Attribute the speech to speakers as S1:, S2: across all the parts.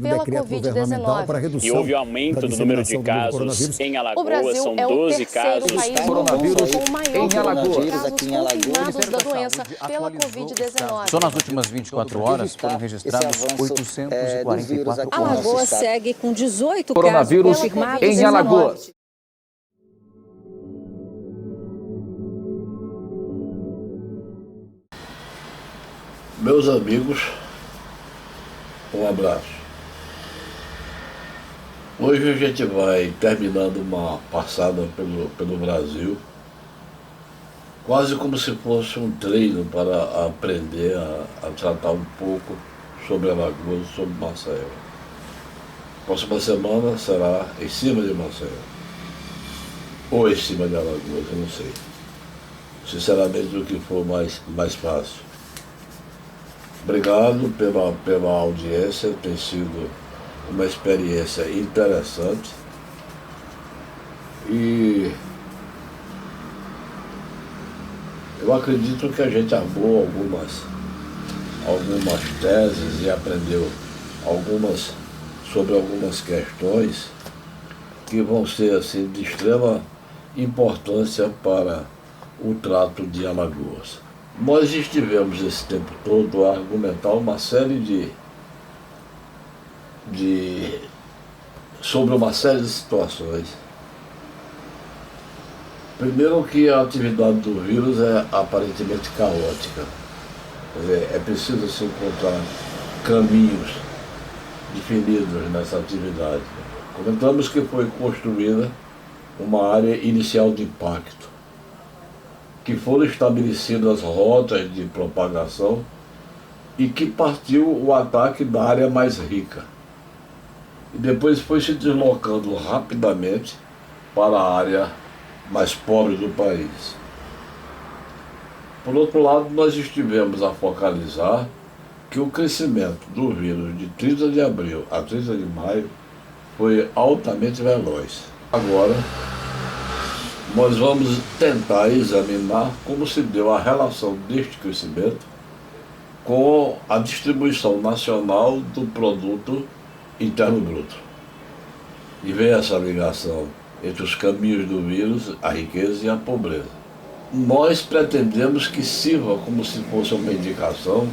S1: pela Covid-19.
S2: E houve um aumento do número de casos em Alagoas, são 12 casos.
S3: Coronavírus
S1: com o maior
S3: em Alagoas.
S1: casos confirmados da doença pela Covid-19.
S3: Só nas últimas 24 horas foram registrados 844
S4: Alagoas segue com 18
S3: coronavírus
S4: casos confirmados
S3: em Alagoas.
S5: Meus amigos, um abraço. Hoje a gente vai terminando uma passada pelo Brasil, quase como se fosse um treino para aprender a tratar um pouco sobre Alagoas, sobre Maceió. Próxima semana será em cima de Maceió, ou em cima de Alagoas, eu não sei. Sinceramente, o que for mais fácil. Obrigado pela audiência, tem sido uma experiência interessante. E eu acredito que a gente armou algumas teses e aprendeu sobre algumas questões que vão ser assim, de extrema importância para o trato de Alagoas. Nós estivemos esse tempo todo a argumentar uma série sobre uma série de situações. Primeiro que a atividade do vírus é aparentemente caótica. Quer dizer, é preciso se encontrar caminhos definidos nessa atividade. Comentamos que foi construída uma área inicial de impacto, que foram estabelecidas rotas de propagação e que partiu o ataque da área mais rica. E depois foi se deslocando rapidamente para a área mais pobre do país. Por outro lado, nós estivemos a focalizar que o crescimento do vírus de 30 de abril a 30 de maio foi altamente veloz. Agora, nós vamos tentar examinar como se deu a relação deste crescimento com a distribuição nacional do produto interno bruto. E ver essa ligação entre os caminhos do vírus, a riqueza e a pobreza. Nós pretendemos que sirva como se fosse uma indicação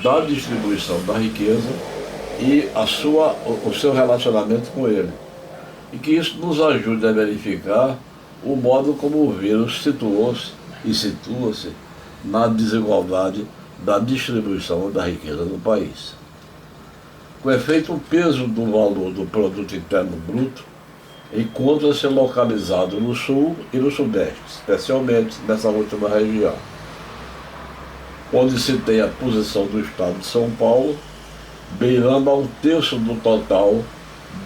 S5: da distribuição da riqueza e o seu relacionamento com ele. E que isso nos ajude a verificar o modo como o vírus situou-se e situa-se na desigualdade da distribuição da riqueza no país. Com efeito, o peso do valor do produto interno bruto encontra-se localizado no sul e no sudeste, especialmente nessa última região, onde se tem a posição do estado de São Paulo, beirando a 1/3 do total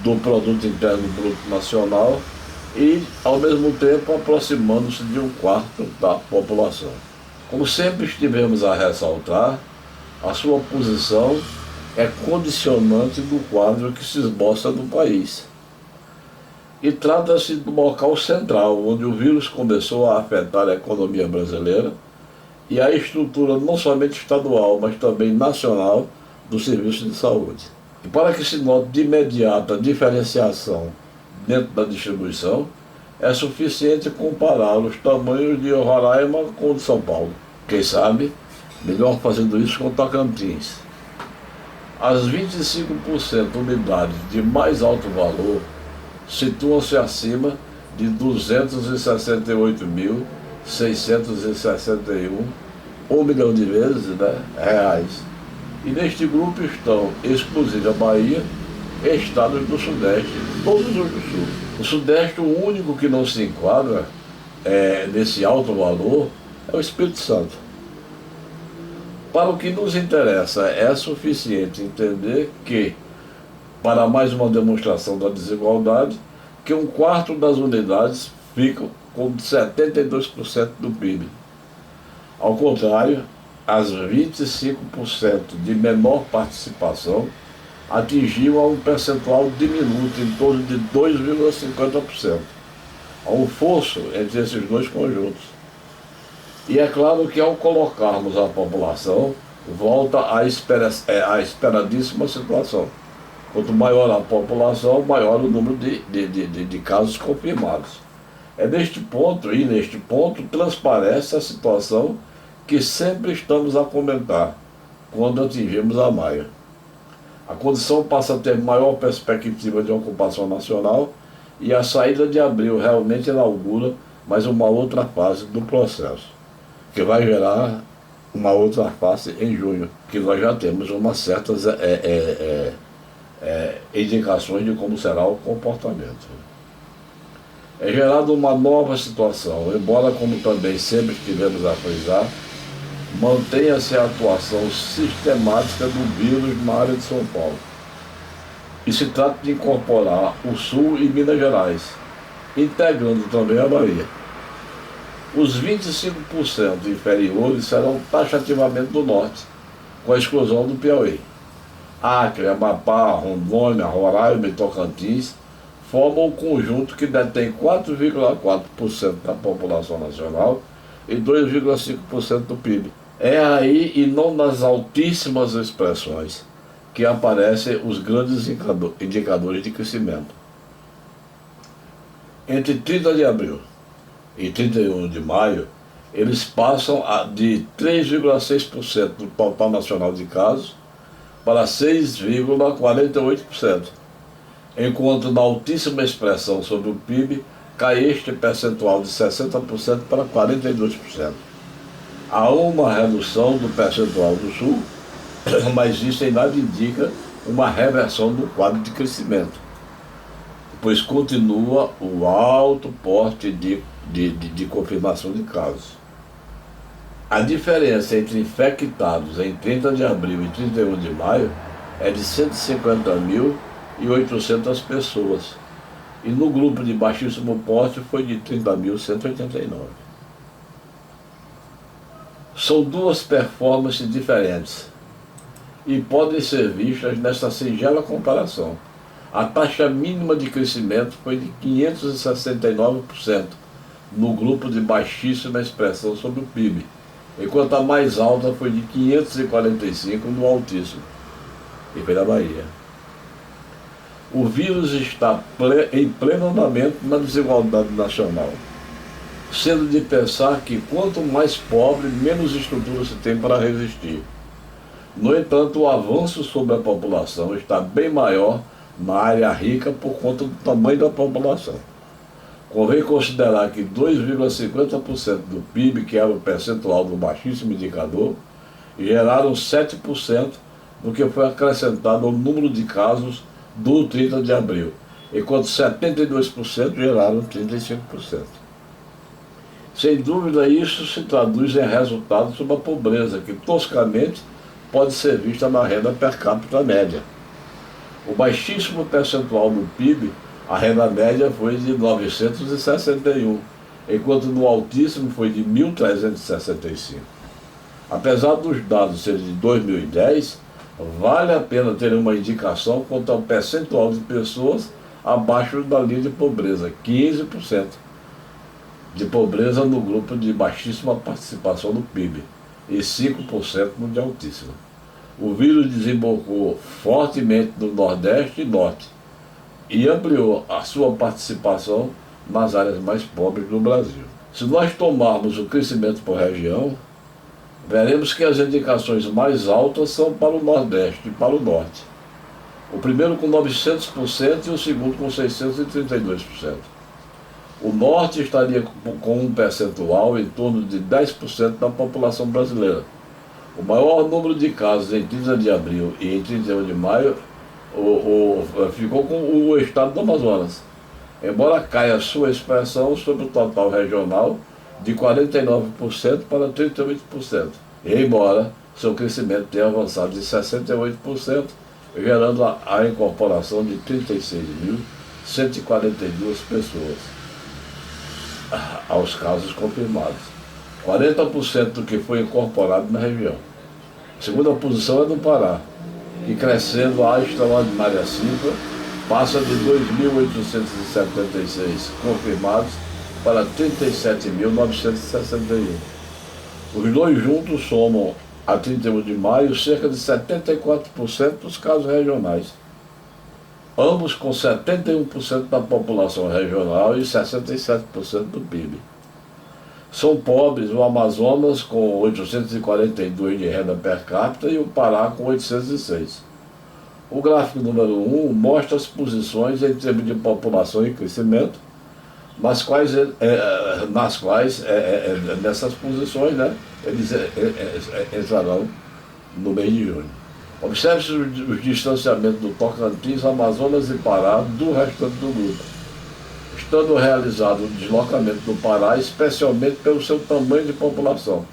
S5: do produto interno bruto nacional, e, ao mesmo tempo, aproximando-se de 1/4 da população. Como sempre estivemos a ressaltar, a sua posição é condicionante do quadro que se esboça no país. E trata-se do local central, onde o vírus começou a afetar a economia brasileira e a estrutura não somente estadual, mas também nacional do serviço de saúde. E para que se note de imediato a diferenciação dentro da distribuição, é suficiente comparar os tamanhos de Roraima com o de São Paulo. Quem sabe, melhor fazendo isso com Tocantins. As 25% unidades de mais alto valor situam-se acima de 268.661, 1 milhão de vezes, reais. E neste grupo estão, exclusive a Bahia, estados do Sudeste, todos os do Sul. O Sudeste, o único que não se enquadra nesse alto valor é o Espírito Santo. Para o que nos interessa, é suficiente entender que, para mais uma demonstração da desigualdade, que 1/4 das unidades ficam com 72% do PIB. Ao contrário, as 25% de menor participação atingiam um percentual diminuto em torno de 2,50%. Há um fosso entre esses dois conjuntos. E é claro que, ao colocarmos a população, volta à esperadíssima situação. Quanto maior a população, maior o número de casos confirmados. É neste ponto transparece a situação que sempre estamos a comentar quando atingimos a Maia. A condição passa a ter maior perspectiva de ocupação nacional e a saída de abril realmente inaugura mais uma outra fase do processo, que vai gerar uma outra fase em junho, que nós já temos umas certas indicações de como será o comportamento. É gerada uma nova situação, embora, como também sempre tivemos a frisar, mantenha-se a atuação sistemática do vírus na área de São Paulo. E se trata de incorporar o Sul e Minas Gerais, integrando também a Bahia. Os 25% inferiores serão taxativamente do Norte, com a exclusão do Piauí. Acre, Amapá, Rondônia, Roraima e Tocantins formam um conjunto que detém 4,4% da população nacional e 2,5% do PIB. É aí e não nas altíssimas expressões que aparecem os grandes indicadores de crescimento. Entre 30 de abril e 31 de maio, eles passam de 3,6% do total nacional de casos para 6,48%, enquanto na altíssima expressão sobre o PIB cai este percentual de 60% para 42%. Há uma redução do percentual do Sul, mas isso em nada indica uma reversão do quadro de crescimento, pois continua o alto porte de confirmação de casos. A diferença entre infectados em 30 de abril e 31 de maio é de 150.800 pessoas, e no grupo de baixíssimo porte foi de 30.189. São duas performances diferentes e podem ser vistas nesta singela comparação. A taxa mínima de crescimento foi de 569% no grupo de baixíssima expressão sobre o PIB, enquanto a mais alta foi de 545% no altíssimo, e foi da Bahia. O vírus está em pleno andamento na desigualdade nacional, sendo de pensar que quanto mais pobre, menos estrutura se tem para resistir. No entanto, o avanço sobre a população está bem maior na área rica por conta do tamanho da população. Convém considerar que 2,50% do PIB, que era o percentual do baixíssimo indicador, geraram 7% do que foi acrescentado ao número de casos do 30 de abril, enquanto 72% geraram 35%. Sem dúvida, isso se traduz em resultados sobre a pobreza, que toscamente pode ser vista na renda per capita média. O baixíssimo percentual do PIB, a renda média foi de 961, enquanto no altíssimo foi de 1.365. Apesar dos dados serem de 2010, vale a pena ter uma indicação quanto ao percentual de pessoas abaixo da linha de pobreza, 15% de pobreza no grupo de baixíssima participação do PIB e 5% no de altíssima. O vírus desembocou fortemente no Nordeste e Norte e ampliou a sua participação nas áreas mais pobres do Brasil. Se nós tomarmos o crescimento por região, veremos que as indicações mais altas são para o Nordeste e para o Norte. O primeiro com 900% e o segundo com 632%. O Norte estaria com um percentual em torno de 10% da população brasileira. O maior número de casos em 30 de abril e em 31 de maio ficou com o estado do Amazonas, embora caia sua expressão sobre o total regional de 49% para 38%, embora seu crescimento tenha avançado de 68%, gerando a incorporação de 36.142 pessoas aos casos confirmados, 40% do que foi incorporado na região. A segunda posição é do Pará, que crescendo a extraordinária cifra, passa de 2.876 confirmados para 37.961. Os dois juntos somam, a 31 de maio, cerca de 74% dos casos regionais. ambos com 71% da população regional e 67% do PIB. São pobres o Amazonas com 842 de renda per capita e o Pará com 806. O gráfico número 1 mostra as posições em termos de população e crescimento, nessas posições, né, eles entrarão no mês de junho. Observe-se os distanciamentos do Tocantins, Amazonas e Pará do restante do grupo, estando realizado o deslocamento do Pará, especialmente pelo seu tamanho de população,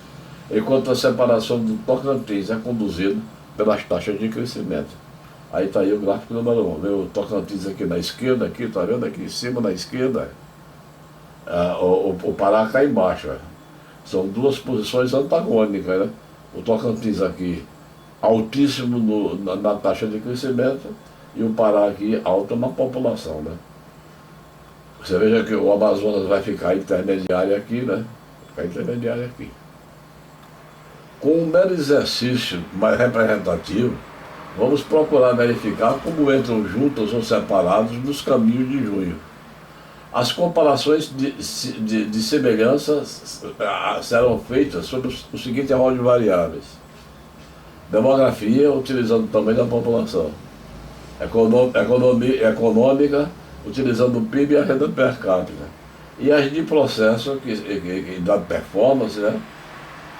S5: enquanto a separação do Tocantins é conduzida pelas taxas de crescimento. Aí está aí o gráfico número 1, vê o Tocantins aqui na esquerda, aqui, está vendo aqui em cima na esquerda? O Pará cá embaixo. São duas posições antagônicas, né? O Tocantins aqui altíssimo na taxa de crescimento e o Pará aqui alto na população, né? Você veja que o Amazonas vai ficar intermediário aqui, né? Ficar intermediário aqui. Com um mero exercício mais representativo, vamos procurar verificar como entram juntos ou separados nos caminhos de junho. As comparações de semelhanças serão feitas sobre o seguinte rol de variáveis: demografia, utilizando o tamanho da população; econômica, utilizando o PIB e a renda per capita; e as de processo, que dá performance, né,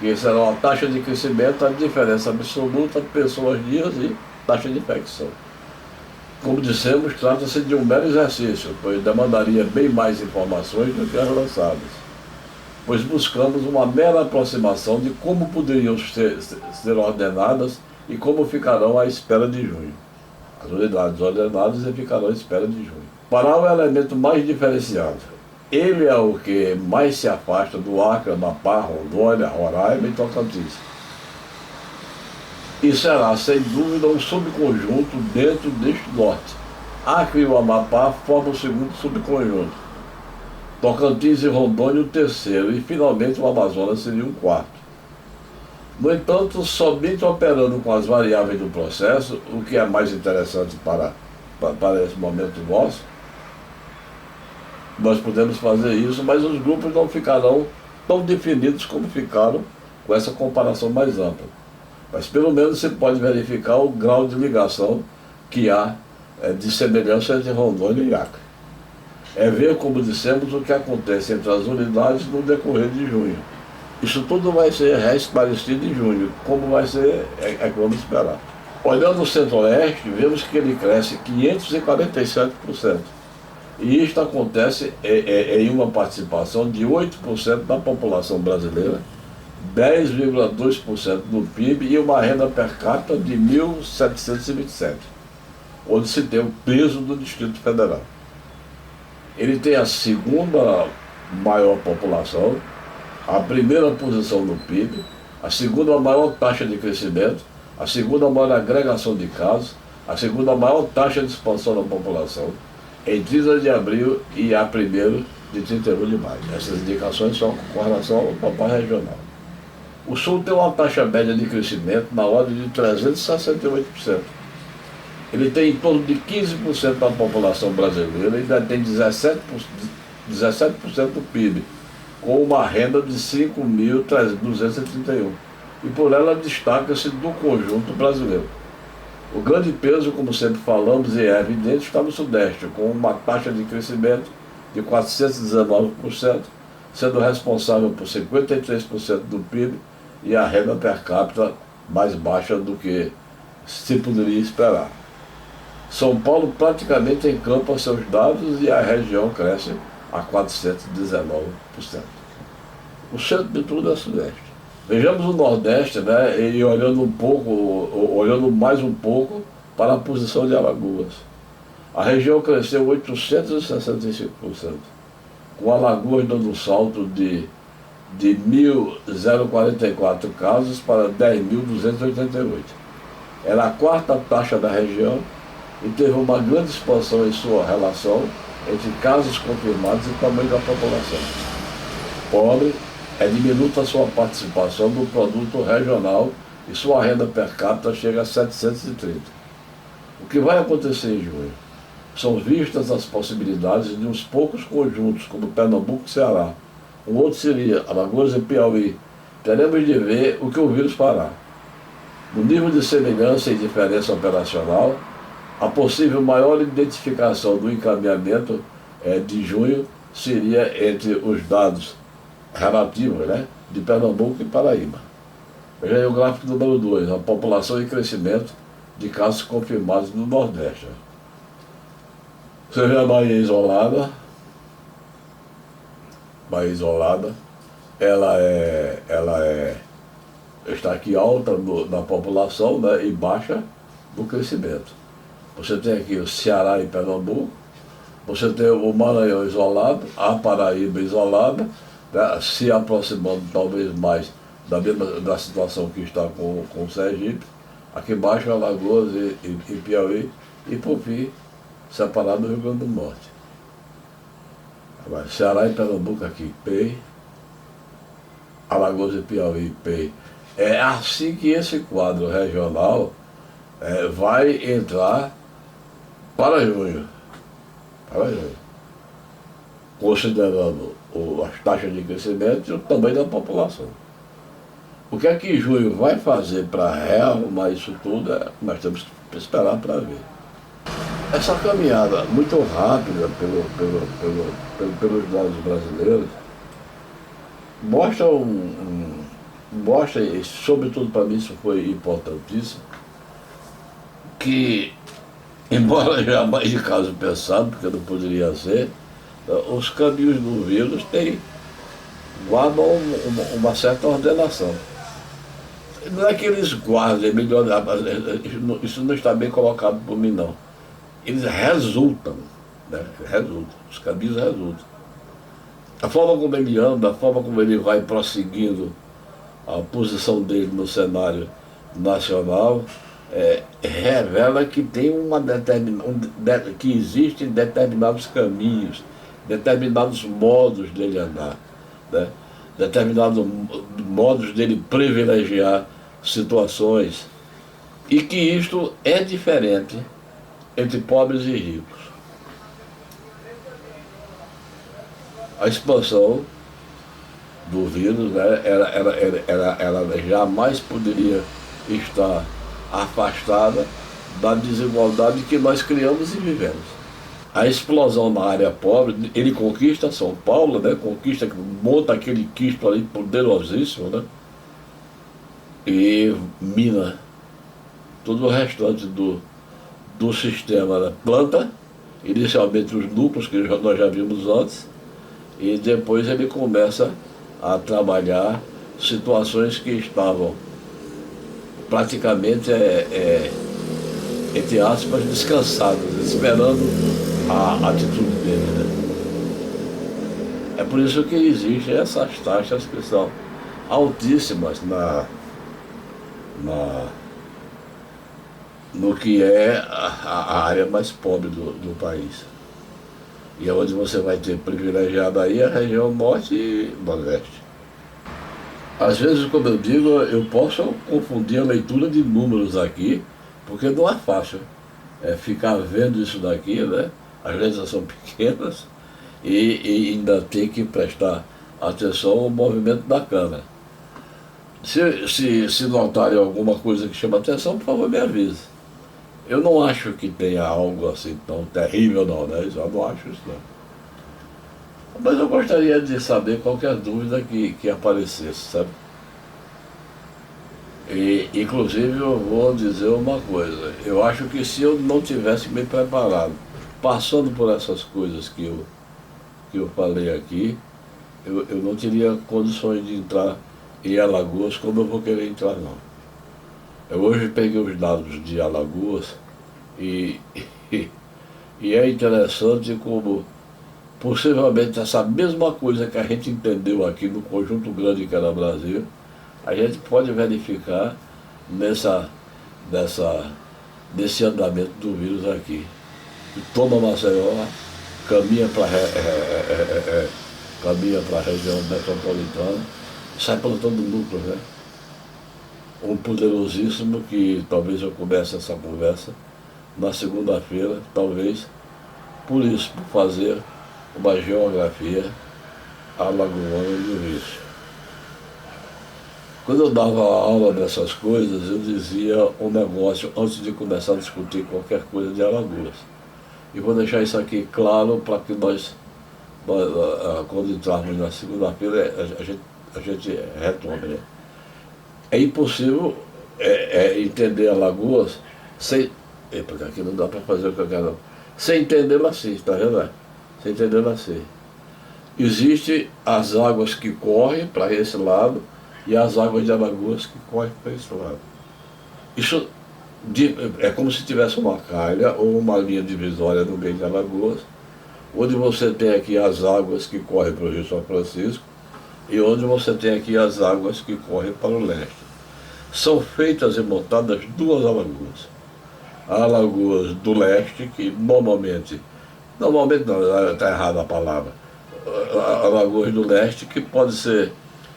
S5: que serão a taxa de crescimento, a diferença absoluta, pessoas, dias e taxa de infecção. Como dissemos, trata-se de um mero exercício, pois demandaria bem mais informações do que as lançadas, pois buscamos uma mera aproximação de como poderiam ser ordenadas e como ficarão à espera de junho. As unidades ordenadas ficarão à espera de junho. Pará é o elemento mais diferenciado. Ele é o que mais se afasta do Acre, Amapá, Rondônia, Roraima e Tocantins. E será, sem dúvida, um subconjunto dentro deste norte. Acre e o Amapá formam o segundo subconjunto. Tocantins e Rondônia o terceiro, e finalmente o Amazonas seria um quarto. No entanto, somente operando com as variáveis do processo, o que é mais interessante para esse momento nosso, nós podemos fazer isso, mas os grupos não ficarão tão definidos como ficaram com essa comparação mais ampla. Mas pelo menos você pode verificar o grau de ligação que há de semelhança entre Rondônia e Acre. É ver, como dissemos, o que acontece entre as unidades no decorrer de junho. Isso tudo vai ser reesclarecido em junho. Como vai ser, é que vamos esperar. Olhando o Centro-Oeste, vemos que ele cresce 547%. E isto acontece em uma participação de 8% da população brasileira, 10,2% do PIB e uma renda per capita de 1.727, onde se tem o peso do Distrito Federal. Ele tem a segunda maior população, a primeira posição no PIB, a segunda maior taxa de crescimento, a segunda maior agregação de casos, a segunda maior taxa de expansão da população, em 30 de abril e a 1º de 31 de maio. Essas indicações são com relação ao mapa regional. O Sul tem uma taxa média de crescimento na ordem de 368%. Ele tem em torno de 15% da população brasileira e ainda tem 17% do PIB, com uma renda de 5.231. E por ela destaca-se do conjunto brasileiro. O grande peso, como sempre falamos, e é evidente, está no Sudeste, com uma taxa de crescimento de 419%, sendo responsável por 53% do PIB e a renda per capita mais baixa do que se poderia esperar. São Paulo praticamente encampa seus dados e a região cresce a 419%. O centro de tudo é Sudeste. Vejamos o Nordeste, né, e olhando mais um pouco para a posição de Alagoas. A região cresceu 865%, com Alagoas dando um salto de 1.044 casos para 10.288. Era a quarta taxa da região e teve uma grande expansão em sua relação entre casos confirmados e tamanho da população. Pobre, é diminuta a sua participação no produto regional e sua renda per capita chega a 730. O que vai acontecer em junho? são vistas as possibilidades de uns poucos conjuntos, como Pernambuco e Ceará. Um outro seria Alagoas e Piauí. Teremos de ver o que o vírus fará. No nível de semelhança e diferença operacional, a possível maior identificação do encaminhamento de junho seria entre os dados relativos, né, de Pernambuco e Paraíba. Veja aí o gráfico número 2, a população em crescimento de casos confirmados no Nordeste. Você vê a Bahia isolada, ela está aqui alta na população, né, e baixa no crescimento. Você tem aqui o Ceará e Pernambuco, você tem o Maranhão isolado, a Paraíba isolada, né, se aproximando talvez mais da situação que está com o Sergipe, aqui embaixo Alagoas e Piauí, e por fim, separado do Rio Grande do Norte. Agora, Ceará e Pernambuco aqui, PEI, Alagoas e Piauí, PEI. É assim que esse quadro regional vai entrar para junho, considerando as taxas de crescimento e o tamanho da população. O que é que junho vai fazer para rearrumar isso tudo, nós temos que esperar para ver. Essa caminhada muito rápida pelos dados brasileiros mostra, e sobretudo para mim isso foi importantíssimo, que, embora jamais de caso pensado, porque não poderia ser, os caminhos do vírus guardam uma certa ordenação. Não é que eles guardem, isso não está bem colocado por mim, não. Eles resultam, né? Os caminhos resultam. A forma como ele anda, a forma como ele vai prosseguindo a posição dele no cenário nacional, revela que tem que existem determinados caminhos, determinados modos dele andar, né? Determinados modos dele privilegiar situações, e que isto é diferente entre pobres e ricos. A expansão do vírus, né, ela jamais poderia estar afastada da desigualdade que nós criamos e vivemos. A explosão na área pobre, ele conquista São Paulo, né, monta aquele quisto ali poderosíssimo, né, e mina todo o restante do sistema, né, planta inicialmente os núcleos que nós já vimos antes, e depois ele começa a trabalhar situações que estavam praticamente, entre aspas, descansadas, esperando a atitude dele, né? É por isso que existem essas taxas que são altíssimas no que é a área mais pobre do país. E é onde você vai ter privilegiado aí a região norte e nordeste. Às vezes, como eu digo, eu posso confundir a leitura de números aqui, porque não é fácil ficar vendo isso daqui, né? As letras são pequenas e ainda tem que prestar atenção ao movimento da câmera. Se notarem alguma coisa que chama atenção, por favor, me avise. Eu não acho que tenha algo assim tão terrível, não, né? Eu não acho isso, não. Mas eu gostaria de saber qualquer dúvida que aparecesse, sabe? E, inclusive, eu vou dizer uma coisa. Eu acho que se eu não tivesse me preparado, passando por essas coisas que eu falei aqui, eu não teria condições de entrar em Alagoas como eu vou querer entrar, não. Eu hoje peguei os dados de Alagoas e é interessante como possivelmente essa mesma coisa que a gente entendeu aqui no conjunto grande que era o Brasil, a gente pode verificar nesse andamento do vírus aqui. Toma Maceió, caminha para a região metropolitana, sai plantando núcleos, né? Um poderosíssimo que talvez eu comece essa conversa na segunda-feira, talvez por isso, por fazer uma geografia alagoana do lixo. Quando eu dava aula dessas coisas, eu dizia um negócio antes de começar a discutir qualquer coisa de Alagoas. E vou deixar isso aqui claro para que nós quando entrarmos na segunda-feira, a gente retome. Né? É impossível entender Alagoas sem... porque aqui não dá para fazer o que eu quero, não. Sem entendê-la assim, tá vendo? Sem entendê-la assim. Existem as águas que correm para esse lado e as águas de Alagoas que correm para esse lado. Isso é como se tivesse uma calha ou uma linha divisória no meio de Alagoas, onde você tem aqui as águas que correm para o Rio São Francisco e onde você tem aqui as águas que correm para o leste. São feitas e montadas duas alagoas. A Alagoas do leste, que normalmente não, está errada a palavra, a Alagoas do leste, que pode ser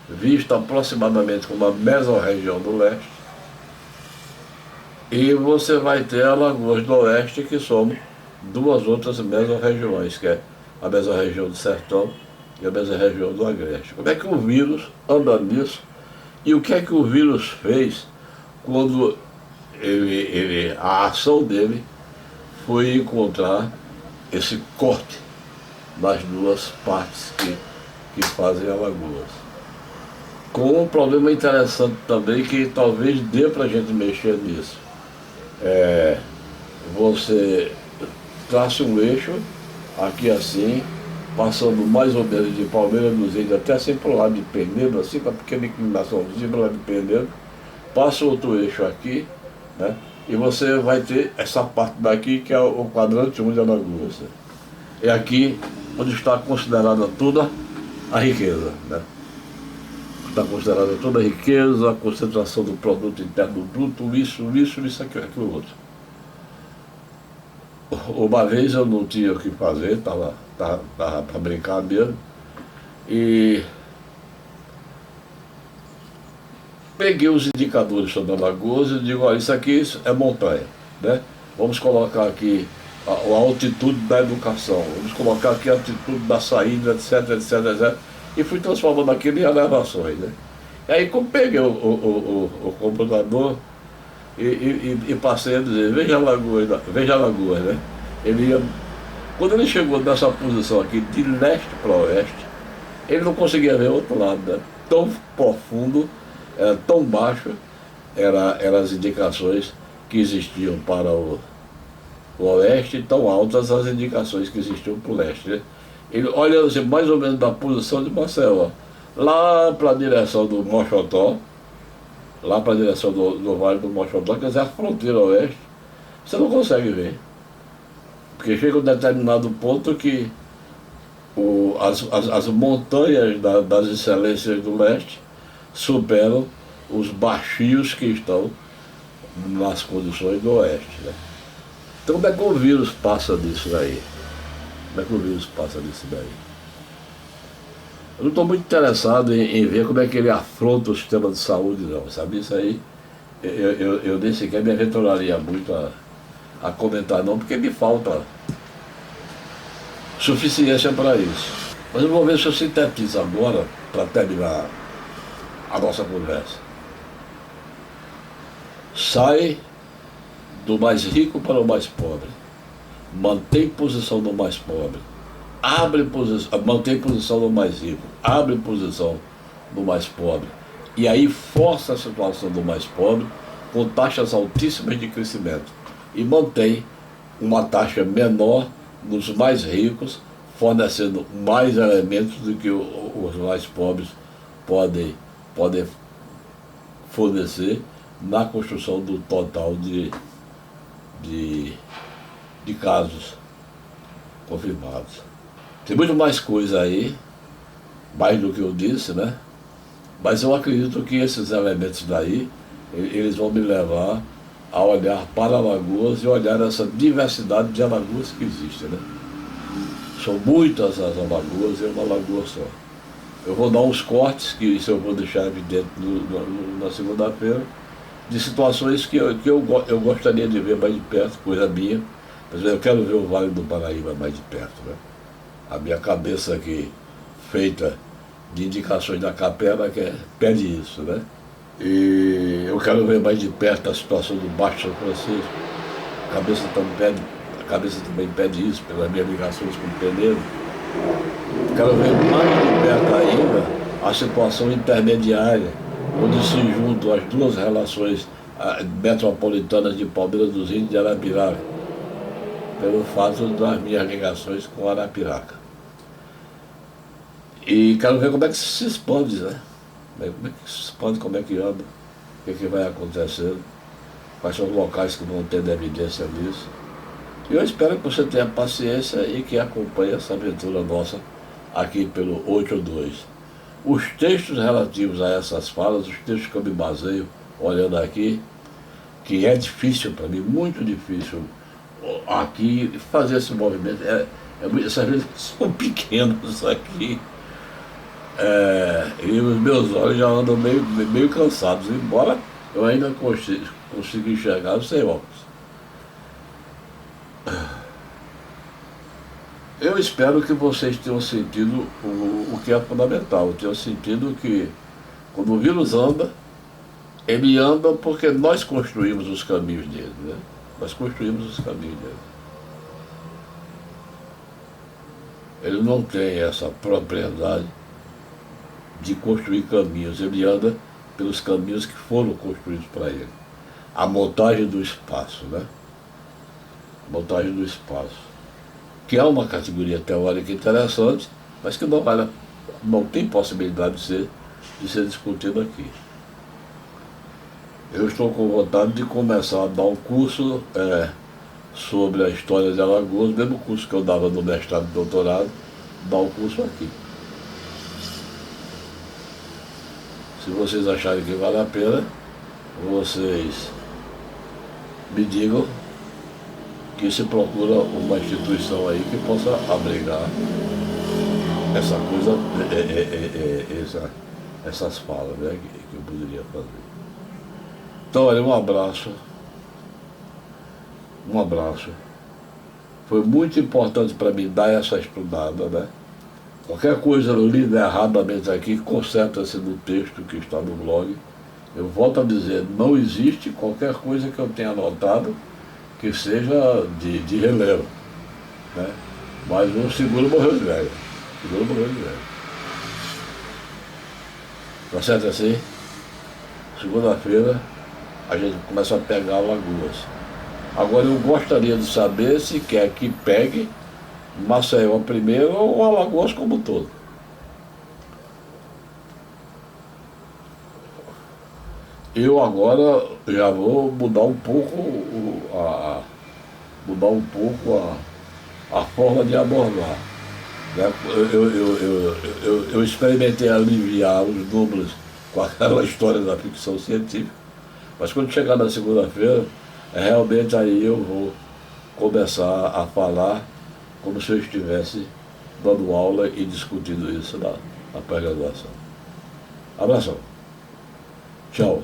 S5: vista aproximadamente como a mesorregião do leste, e você vai ter a Alagoas do oeste, que são duas outras mesorregiões, que é a mesorregião do Sertão e a mesorregião do Agreste. Como é que o vírus anda nisso? E o que é que o vírus fez quando a ação dele foi encontrar esse corte nas duas partes que fazem Alagoas? Com um problema interessante também, que talvez dê para a gente mexer nisso. Você traça um eixo aqui assim, passando mais ou menos de Palmeira dos Índios até assim para o lado de Penedo, assim, com a pequena inclinaçãozinha para o lado de Penedo, passa outro eixo aqui, né? E você vai ter essa parte daqui que é o quadrante 1 de Alagoas. É aqui onde está considerada toda a riqueza, né? Está considerada toda a riqueza, a concentração do produto interno bruto, isso, aquilo outro. Uma vez eu não tinha o que fazer, estava para brincar mesmo, e peguei os indicadores sobre Alagoas e digo, olha, isso aqui é montanha, né? Vamos colocar aqui a altitude da educação, vamos colocar aqui a altitude da saída, etc, e fui transformando aquilo em elevações, né? E aí, como peguei o computador e passei a dizer, veja Alagoas, né? Quando ele chegou nessa posição aqui, de leste para oeste, ele não conseguia ver o outro lado, né? Tão profundo, tão baixo, eram as indicações que existiam para o oeste, e tão altas as indicações que existiam para o leste, né? Ele olha assim, mais ou menos da posição de Maceió, lá para a direção do Mochotó, lá para a direção do Vale do Mochotó, quer dizer, a fronteira oeste, você não consegue ver. Porque chega um determinado ponto que as montanhas das excelências do leste superam os baixios que estão nas condições do oeste, né? Então como é que o vírus passa disso daí? Como é que o vírus passa disso daí? Eu não estou muito interessado em ver como é que ele afronta o sistema de saúde, não, sabe? Isso aí, eu nem sequer me aventuraria muito a comentar, não, porque me falta suficiência para isso. Mas eu vou ver se eu sintetizo agora, para terminar a nossa conversa. Sai do mais rico para o mais pobre, mantém posição do mais pobre, mantém posição do mais rico, abre posição do mais pobre, e aí força a situação do mais pobre com taxas altíssimas de crescimento e mantém uma taxa menor nos mais ricos, fornecendo mais elementos do que os mais pobres podem fornecer na construção do total de casos confirmados. Tem muito mais coisa aí, mais do que eu disse, né? Mas eu acredito que esses elementos daí, eles vão me levar a olhar para Alagoas e olhar essa diversidade de Alagoas que existe, né? São muitas as Alagoas e uma Alagoa só. Eu vou dar uns cortes, que isso eu vou deixar evidente na segunda-feira, de situações que eu gostaria de ver mais de perto, coisa minha, Por exemplo, eu quero ver o Vale do Paraíba mais de perto, né? A minha cabeça aqui, feita de indicações da Capela, pede isso, né? E eu quero ver mais de perto a situação do Baixo São Francisco. A cabeça também pede isso, pelas minhas ligações com o Penedo. Quero ver mais de perto ainda a situação intermediária, onde se juntam as duas relações metropolitanas de Palmeiras dos Índios e de Arapiraca, pelo fato das minhas ligações com Arapiraca. E quero ver como é que se expande, né? Como é que se expande, como é que anda, o que vai acontecendo, quais são os locais que vão ter evidência disso. E eu espero que você tenha paciência e que acompanhe essa aventura nossa aqui pelo 82. Os textos relativos a essas falas, os textos que eu me baseio olhando aqui, que é difícil para mim, muito difícil aqui fazer esse movimento, essas vezes são pequenos aqui, e os meus olhos já andam meio cansados, embora eu ainda consiga enxergar sem óculos. Eu espero que vocês tenham sentido o que é fundamental, tenham sentido que quando o vírus anda, ele anda porque nós construímos os caminhos dele, né? Nós construímos os caminhos dele. Ele não tem essa propriedade de construir caminhos, ele anda pelos caminhos que foram construídos para ele. A montagem do espaço, né? A montagem do espaço, que é uma categoria teórica interessante, mas que não tem possibilidade de ser discutida aqui. Eu estou com vontade de começar a dar um curso sobre a história de Alagoas, o mesmo curso que eu dava no mestrado e doutorado, dar um curso aqui. Se vocês acharem que vale a pena, vocês me digam que se procura uma instituição aí que possa abrigar essa coisa, essas falas, né, que eu poderia fazer. Então, olha, um abraço. Foi muito importante para mim dar essa estudada, né? Qualquer coisa lida erradamente aqui, conserta-se no texto que está no blog. Eu volto a dizer, não existe qualquer coisa que eu tenha anotado que seja de relevo, né? Mas o seguro morreu de velho. Tá certo assim? Segunda-feira a gente começa a pegar Alagoas. Agora eu gostaria de saber se quer que pegue Maceió primeiro ou Alagoas como um todo. Eu agora já vou mudar um pouco a forma de abordar, né? Eu experimentei aliviar os números com aquela história da ficção científica, mas quando chegar na segunda-feira, realmente aí eu vou começar a falar como se eu estivesse dando aula e discutindo isso na pós-graduação. Abração. Tchau.